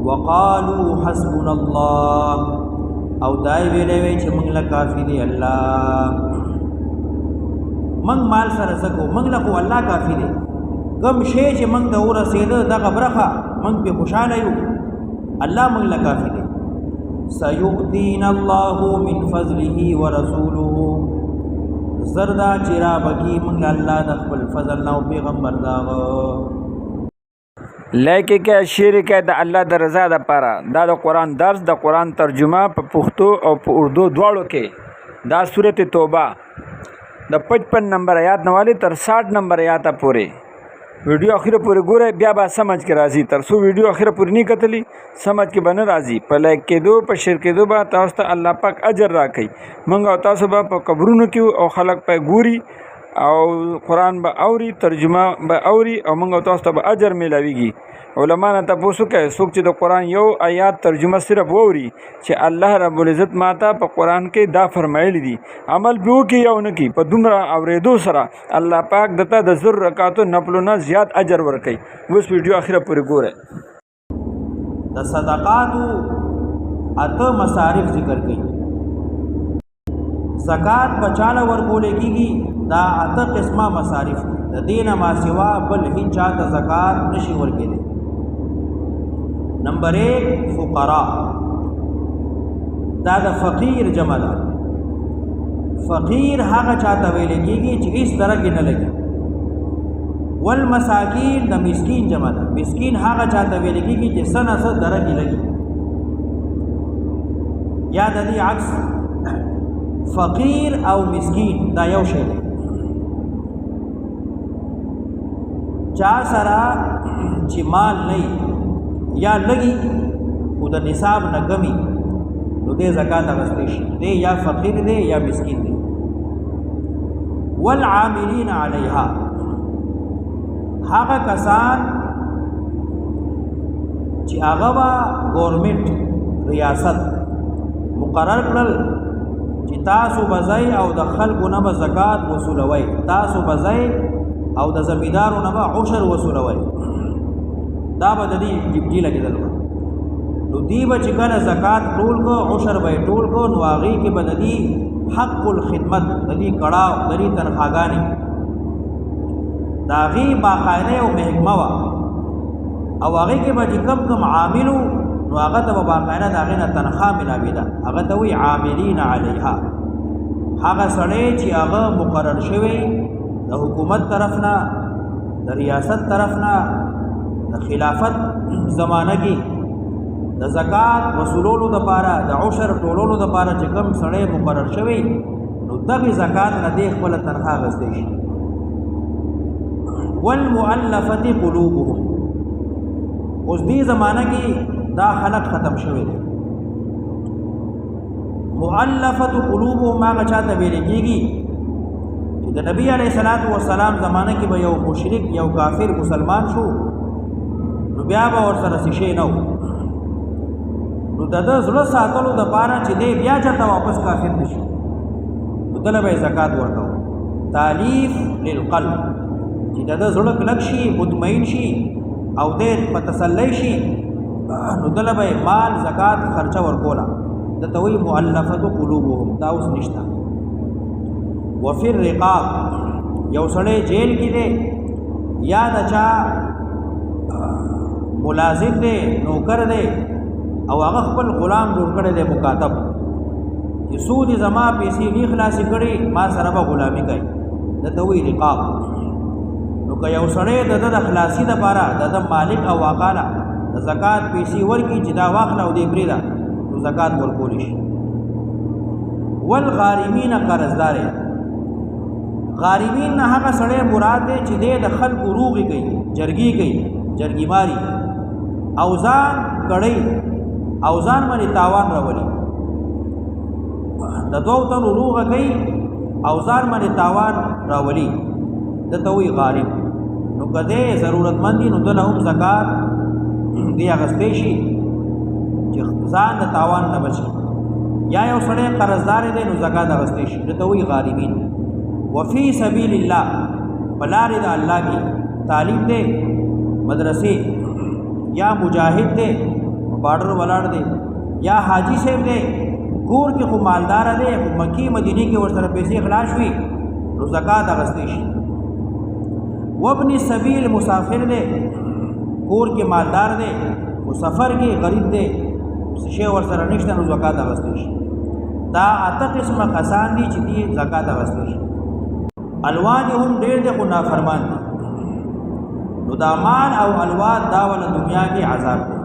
وقالو حسبنا الله او دای ویلې وی چې موږ له کافی دی الله موږ مال سره سکو موږ له الله کافی دی کم شی چې موږ ته ورسېده دغه برخه موږ په خوشاله یو الله موږ له کافی دی سيؤتينا الله من فضله ورسوله زردا چرا بکی موږ الله د خپل فضل نو پیغمبر داغه لیکن که شعر کې د الله د رضا لپاره دا د قرآن درس د قرآن ترجمه په پښتو او په اردو دواړو کې دا سورۃ توبه د 55 نمبر آیات نواله تر 60 نمبر آیات پورې ویډیو اخیره پورې ګوره بیا به سمجھ کې راځي تر څو ویډیو اخیره پورې نه کتلی سمجھ کې بنه راځي په لایک کېدو په شیر کېدو به تاسو ته الله پاک اجر راکړي موږ او تاسو به په قبرونو کې او خلک په ګوري او قرآن به اوري ترجمه به اوري او موږ تاسو ته به اجر ملاويږي علما نه تاسو کوي څوک چې د قرآن یو آیات ترجمه صرف ووري چې الله رب العزت ماته په قرآن کې دا فرمایلی دي عمل به وکي او نه کی په دومره اوریدو سره الله پاک دته د زر رکعاتو نفلونه زیات اجر ورکړي اوس ویډیو اخره پورې ګوره د صدقاتو اته مصارف ذکر کړي زکات بچاله ورکول کېږي دا اته قسمه مصارف د دینه ما سوا بل هیڅ چاته زکات نشي ورکېدی نمبر 1 فقراء دا د فقیر جمع ده فقیر هغه چاته ویل کېږي چې هیڅ طرح کې نه لګي والمساکین د مسکین جمع ده مسکین هغه چاته ویل کېږي چې سنه سره درجه کې لګي یا د دې عکس فقیر او مسکین دا یو شی دی چا سره چې مال نه یا لګي خو د نصاب نه کمی نو دې زکات اغستې شي دې یا فقیر دی یا مسکین دی والعاملین علیها هغه کسان چې هغه گورنمنت ریاست مقرر کړل چې تاسو بځای او د خلکو نه زکات وصولوي تاسو بځای او د زمیدارو نه عشر وصولوي دا به د دې جبجي لګیدل نو دی به چې کله زکات ټول کو عشر به ټول کو نو هغه کې به د دې حق الخدمت د دې کړهو د دې تنخواګانې دا غي باقاعده او محکمه وا او هغه کې به کم عاملو نو هغه ته باقاعده دا غي نه تنخواه ملاوي ده هغه ته وی عاملین علیها هغه سړی چې هغه مقرر شوی د حکومت طرفنا د ریاست طرفنا د خلافت زمانه کې د زکات وصولولو د پاره د عشر ټولولو د پاره چې کوم سړی مقرر شوی نو دغه زکات نه دی خپل تنخواه غوښتي شي والمؤلفه قلوبهم اوس دې زمانه کې دا خلق ختم شوی دی مؤلفه قلوبهم هغه چاته ویل کېږي چې د نبی علیه الصلاۃ والسلام زمانه کې به یو مشرک یو کافر مسلمان شو نو بیا به ورسره شي نه نو د زړه ساتلو د پاره چې دی بیا چرته واپس کافر نشي نو دله به زکات ورکړو تالیف للقلب چې د زړه کلک شي مطمئن شي او دې په تسلی شي نو دله به مال زکات خرچه ورکولا د توي مؤلفه قلوبهم دا اوس نشتا وفي الرقاب یو سړی جیل کې دی یا د چا ملازم دی نوکر دی او هغه خپل غلام جوړ کړی دی مکاتب چې سود زما پیسې نه خلاص کړي ما سره به غلامي کوي د توي رقاب نو که یو سړی د خلاصي د پاره د مالک او واقاله د زکات پیسې ورکی چې دا واخله او دې بریدا نو زکات ورکول شي والغارمین قرضدار غارمین نه هغه سړی مراد دی چې د خلکو روغي کوي جرګي کوي جرګي ماری اوزان کړي اوزان باندې تاوان راولي د دوه تنو روغه کوي اوزان باندې تاوان راولي د توي غارم نو کده ضرورتمند نو دلهم زکات دی اغستې شي چې ځان د تاوان نه بچي یا یو سړی قرضدار دی نو زکات اغستې شي د توي غارمین وفي سبيل الله بلار د الله کی تعلیم دے مدرسے یا مجاہد دے بارډر ولاړ دی یا حاجی صاحب دی کور کې خو مالدار دی خو مکی مدینه کې ورسره پیسې خلاص وي نو زکات اغستې شي وابن السبیل مسافر دی کور کې مالدار دی مسافر کې غریب دی شی ورسره نشته نو زکات اغستې شي دا اته قسمه کسان دي چې دې زکات اغستې شي الوان هم ډېر دي خو نافرمان دي نو دا مال او الوان دا ول دنیا کې عذاب دی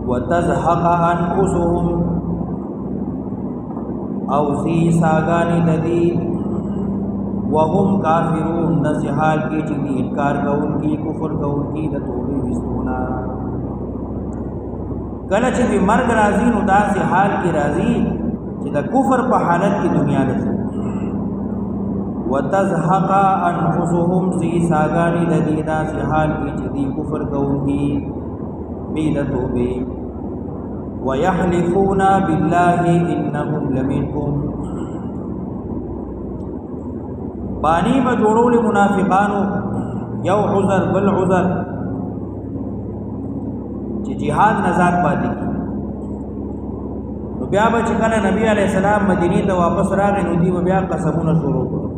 وتزهق انفسهم او سی ساگانی ددی وهم کافرون دس حال کی چی انکار کون کی کفر کون کی د توبې وستونا کله چې به مرګ راځي نو داسې حال کې راځي چې د کفر په حالت کې دنیا راځي وتزهق انفسهم سی ساگانی ددی داسې حال کې چې دی کفر کون کی بی د توبې ويحلفون بالله انهم لمنكم بانی با جوړول منافقانو یو عذر بل عذر چې جهاد نزاد پاتې کی نو بیا به چې کله نبی علی السلام مدینه ته واپس راغی نو دی بیا قسمونه شروع کړو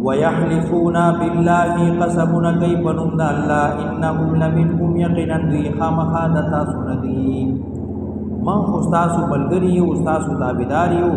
ويحلفون بالله قسمنا كي بنند الله انهم لمنكم يقينا ذي خامخادتا سندي من استاسو بلګری او استاسو تابعدار یو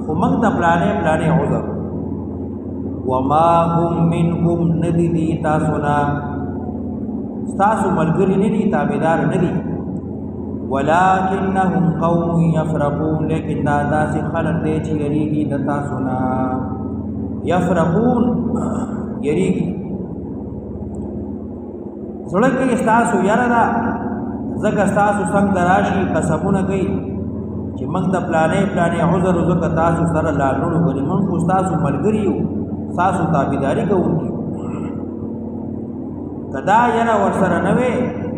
خو موږ د پلانې عذر وما هم منكم ندي تاسو نا استاسو بلګری ندي تابعدار ندي ولكنهم قوم يفرقون لیکن دا داسې خلک دي چې یریږي د تاسو نا یفرقون یریږي زړه کې استاسو یاره دا زکه استاسو څنګه راشي قسمونه کوي چې موږ د پلانې عذر زکه تاسو سره لاړو غوړي موږ استاسو ملګری یو تاسو تابعداري کوونکی کدا یاره ورسره نه وي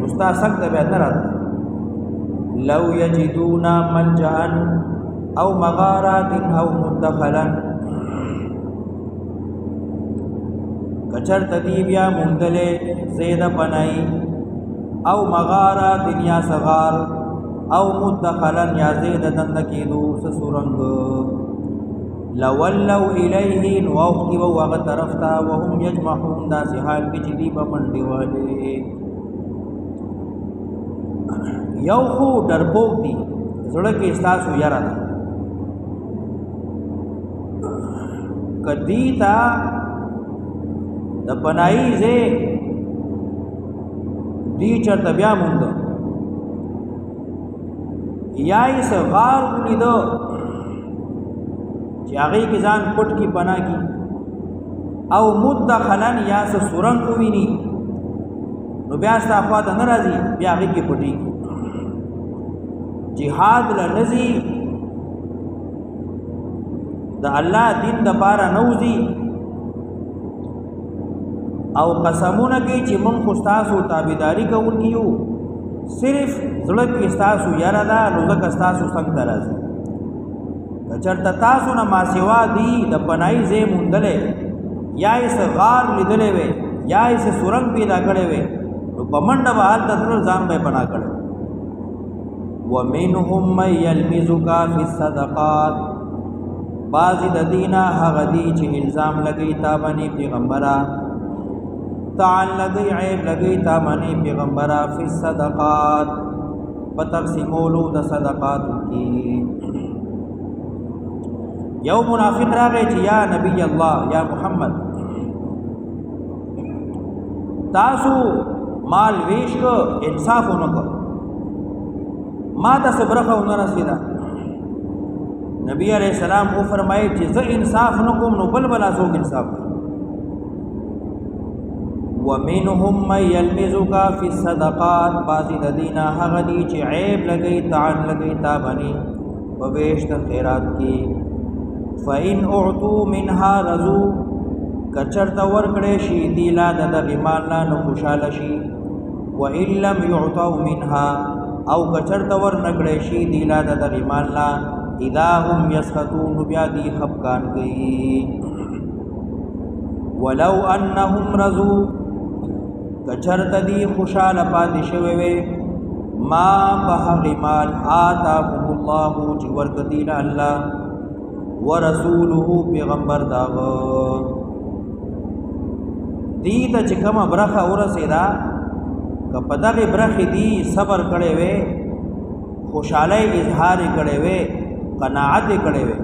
استاد څنګه به نه راځي لو یجدون ملجأ او مغارات او مدخلا کچر تدیب یا مندلے زید پنائی او مغارا دنیا صغار او مدخلن یا زید دندکیدو سسورنگ لولو الیه نوختی وغ طرفتا وهم یجمعون دا سحال کی چدیب منڈی والے یو خو درپوک دی زڑکی استاسو یرا دا کدیتا د پناهي زه دی چرته بیا مونږ یای صغار ولیدو چې هغه کې ځان پټ کی پناه کی او مدخلن یا سورنګ ویني نو بیا ستاسو ته ناراضي بیا هغه کې پټي جهاد لنزي د الله دین د پاره نوزي او قسمونه کوي چې مونږ خو تاسو تابعداري کوونکیو صرف زړه کې تاسو یاره دا نو ځکه تاسو څنګه راځي چرته تاسو نه ما سیوا دی د پناهي ځای مونډلې یا یې صغار لیدلې وي یا یې سورنګ پیدا کړې وي نو په منډه به حالت در ځان به پناه کړو ومنهم من يلمزك في الصدقات بعض د دینه هغه دي چې الزام لګي تا باندې پیغمبره تعال لگئی عیب لگئی تا منی پیغمبرہ فی الصدقات بتقسیمولو دا صدقات کی یو منافق راگئے چی یا نبی اللہ یا محمد تاسو مال ویش کو انصاف نکو ما تا صبرخ نرسیدہ نبی علیہ السلام کو فرمائے چی زر انصاف نکم نو بلبلا سوک انصاف ومنهم من يلمزك في الصدقات بعضی ددینا هغدی چې عیب لګی تعال لګی تابنی وویشت خیرات کی فإن اعطوا منها رضو کچرت ورکړې شي دی لا د غمالنا نو خوشاله شي وإن لم يعطوا منها او کچرت ورنکړې شي دی لا د غمالنا اذا هم يسخطون بیا دی خفقان گئی ولو انهم رضوا کچرته دی خوشاله پاتې شوی وي ما په هغې مال آتاهم الله چې ورکړي له الله ورسوله پیغمبر داغه دی ته چې کومه برخه ورسېده که په دغې برخې دی صبر کړی وی خوشحالی اظهار کړی وی قناعت کړی وی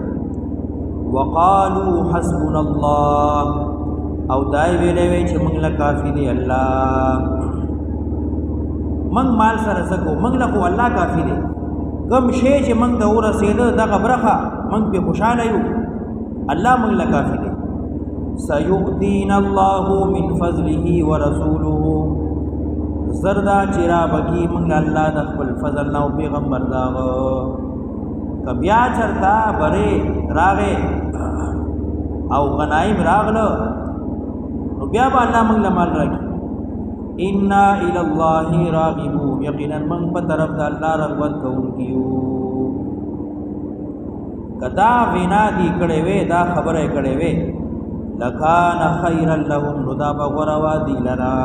وقالو حسبنا الله او دای ویلې وی چې موږ له کافی دی الله موږ مال سره سکو موږ له الله کافی دی کم شی چې موږ ته ورسېده دغه برخه موږ په خوشاله یو الله موږ له کافی دی سيؤتينا الله من فضله ورسوله زردا چرا بکی موږ الله د خپل فضل نو پیغمبر داغه کبیا چرتا بره راغه او غنایم راغله نو بیا به الله موږ له مال راکړي ان الى الله راغبون یقینا من په طرف د الله رغبت کوونکیو کدا وینا دی کړه وې دا خبره کړه وې لکان خیرا لهم ندا بغروا دی لرا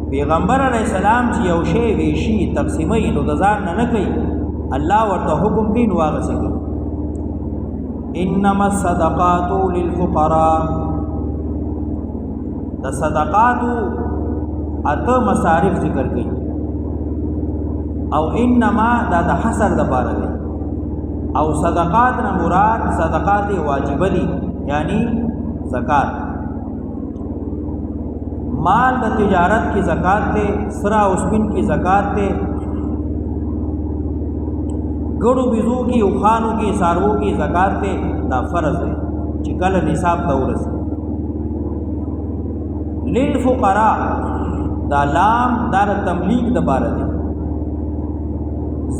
پیغمبر علیہ السلام چې یو شی ویشي تقسیمي نو د ځان نه کوي الله ورته حکم دین واغسي انما الصدقات للفقراء د صدقات اته مصارف ذکر کړي او انما دا د حصر د بار دی او صدقات نه مراد صدقات واجبه دي یعنی زکات مال د تجارت کی زکات ته سرا اوسپین کی زکات ته ګړو بيزو کی او خانو کی سارو کی زکات ته دا فرض دی چې کله نصاب ته ورسي للفقراء دا لام دار تملیک د بار دی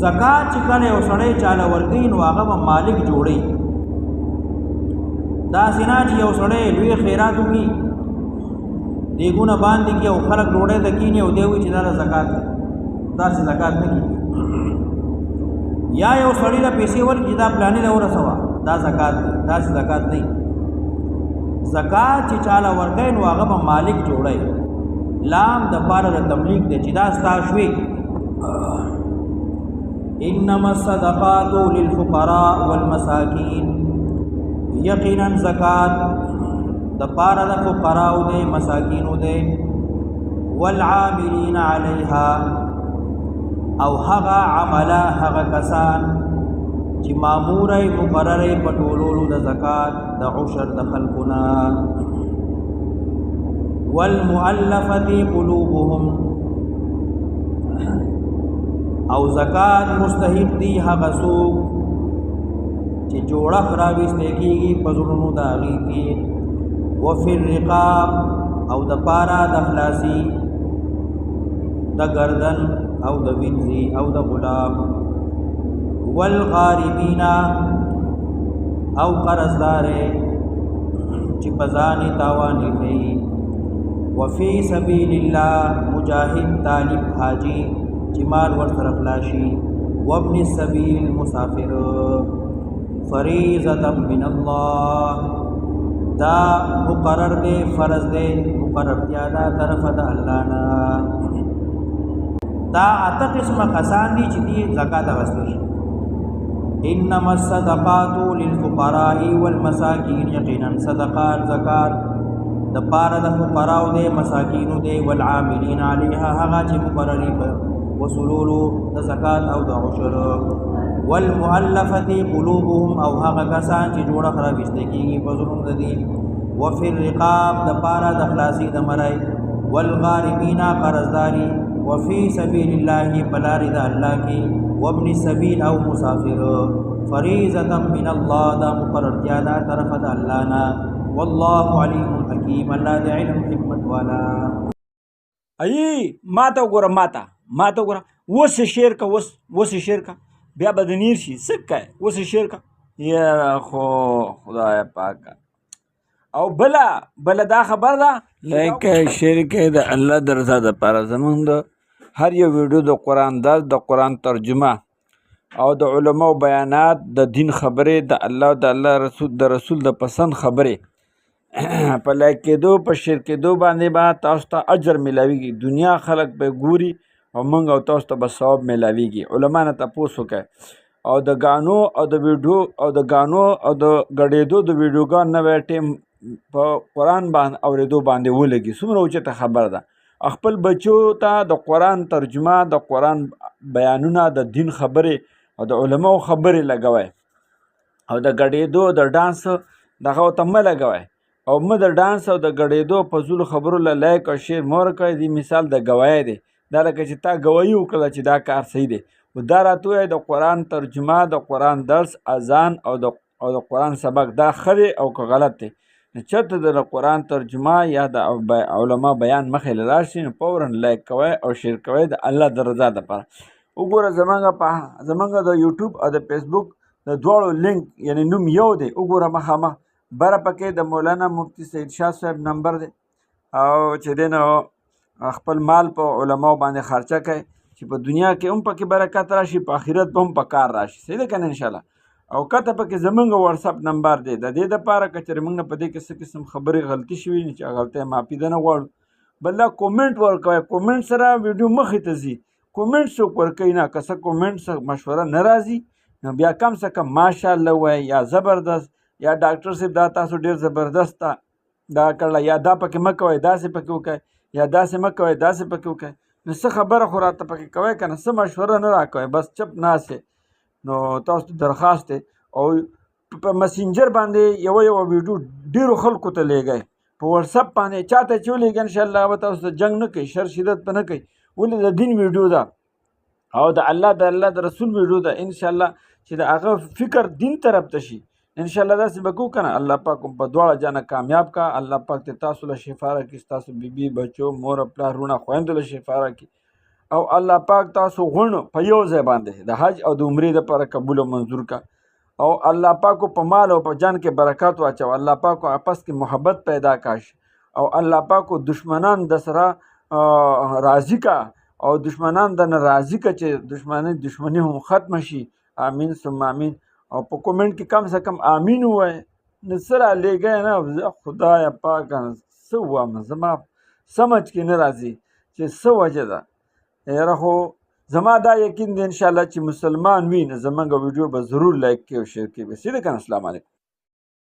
زکات چې کله او سړی چاله ورګي نو هغه مالک جوړي دا سینا چې یو سړی لوی خیرات وکي دیګونه باندې کې او خلک ډوړې د کینې او دیوي چې دا زکات دا زکات نه کی یا یو سړی له پیسې ورکړي دا پلانې له ورسوا دا زکات دا زکات نه زکات چې چاله ورګي نو هغه مالک جوړي لام د پاره د تملیک د چې دا ستا شوي انما الصدقات للفقراء والمساکین یقینا زکات د پاره د فقراء او د مساکین او د والعاملین علیها او هغه عمله هغه کسان چې مامورای مقرره پټولولو د زکات د عشر د خلقنا والمؤلفه قلوبهم او زکات مستحق دی هغه څوک چې جوړه راويسته کیږي په زړونو د هغې کې وفي الرقاب او د پارا د خلاصي د گردن او د وینځي او د غلام والغارمین او قرضدار چې پزانی تاوانی کوي وفي سبيل الله مجاهد طالب حاجی چې مال ورسره خلاصي وابن السبيل مسافر فریضه من الله دا مقرر دے فرض دے مقرر دیادا طرف دا اللہ نا دا اتا قسم قسان دی چی دی زکاة غستش انما الصدقات للفقراء والمساکین یقینا صدقات زکاة دا پارا دا فقراء دے مساکین دے والعاملین علیها حقا چی مقرری وصولولو دا زکاة او دا عشر والمؤلفه قلوبهم او هغه کسان چې جوړه خرابسته کیږي په زړونو د دي وفي الرقاب د پارا د خلاصي د مرای والغارمین قرضداري وفي سبيل الله بلار د الله کې وابن السبيل او مسافر فریضه من الله دا مقرر دیادا طرف د الله نا والله علیم حکیم الله د علم حکمت والا ای ماته وګوره ماته وګوره وس شعر کا وس شعر کا بیا به د نیر شي سکه وس شعر کا یا خو خدای پاک او بلا دا خبر ده لکه شعر کې د الله درزا د پاره زمونږ د هر یو ویډیو د قرآن درس د قرآن ترجمه او د علماء بیانات د دین خبرې د الله رسول د پسند خبرې په لایک کېدو په شیر کېدو باندې به تاسو ته اجر میلاویږي. دنیا خلک به ګوري او موږ او تاسو ته به ثواب میلاویږي. علما نه تپوس وکړئ. او د ګانو او د ویډیو او د ګانو او د ګډېدو د ویډیوګان نوی ټیم په قرآن باندې اورېدو باندې ولګي. څومره اوچته خبره ده. خپل بچو ته د قرآن ترجمه، د قرآن بیانونه، د دین خبرې او د علماو خبرې لګوئ. او د ګډېدو د ډانس دغه ورته مه لګوئ. او مه د ډانس او د ګډېدو فضولو خبرو له لایک او شیر مه ورکوئ. دې مثال د ګوایۍ دی. دا لکه چې تا ګوایي وکړله چې دا کار صحیح دی. دا راته ووایه د قرآن ترجمه، د قرآن درس، اذان او د قرآن سبق دا ښه دی او که غلط دی. نو چېرته د قرآن ترجمه یا د علما بیان مخې له راشي نو فوراً لایک کوئ او شیر کوئ د الله د رضا دپاره. وګوره زمونږ د یوټیوب او د فیسبوک د دواړو لینک یعنی نوم یو دی. وګوره مخامخ بره پکې د مولانا مفتی سید شاه صاحب نمبر دی او چې دی نو خپل مال په علماو باندې خرچه کوي چې په دنیا کې هم پکې برکت راشي، په آخرت به هم په کار راشي. صحیح ده که نه انشاءالله. او کته پکې زمونږ واتساپ نمبر دی. د دې دپاره که چېرې موږ نه په دې کې څه قسم خبرې غلطي شوي نو چې غلطۍ معافي ده نه غواړو. بل دا کومنټ ورکوئ. کومنټ سره ویډیو مخې ته ځي. کومنټ څوک ورکوي نه. که څه کومنټ څه مشوره نه راځي نو بیا کم څه کم ماشاءالله وایي یا زبردست یا ډاکټر صاحب دا تاسو ډېر زبردست دا کړله یا دا پکې مه کوئ داسې پکې وکړئ یا داسې مه کوئ داسې پکې وکړئ. نو څه خبره خو راته پکې کوئ که نه. څه مشوره نه راکوئ. بس چپ ناست نو تاسو ته درخواست دی. او په مسنجر باندې یوه ویډیو ډېرو خلکو ته لیږئ. په واتساپ باندې چاته چې ولېږئ انشاءالله به تاسو ته جنګ نه کوي، شر شدت به نه کوي. ولې د دین ویډیو ده او د الله د رسول ویډیو ده. انشاءالله چې د هغه فکر دین طرف ته شي انشاءالله داسې به کوو که نه. الله پاک په دواړه جانه کامیاب کا. الله پاک ته تاسو له شفا راکړي، ستاسو بیبي بچو مور پلار وروڼه خویندو له شفا راکړي. او الله پاک تاسو غونو په یو ځای باندې د حج او د عمرې دپاره قبول او منظور کا. او الله پاکو په مال او په جان کې برکات واچو. الله پاکو آپس کې محبت پیدا کاش. او الله پاکو دشمنان د سره راضي کا او دشمنان د نه راضي کا چې دشمني هم ختم شي. آمین ثم آمین. او په کومنټ کې کم سے کم آمین ووایه. نو څه رالیږئ نه خدایه پاکه څه ووایم زما سمجھ کې نه راځي چې څه وجه ده. یاره خو زما دا یقین دی انشاءالله چې مسلمان وي نو زمونږ ویډیو به ضرور لایک کړي او شیر کړي. صحیح ده که نه. السلام علیکم.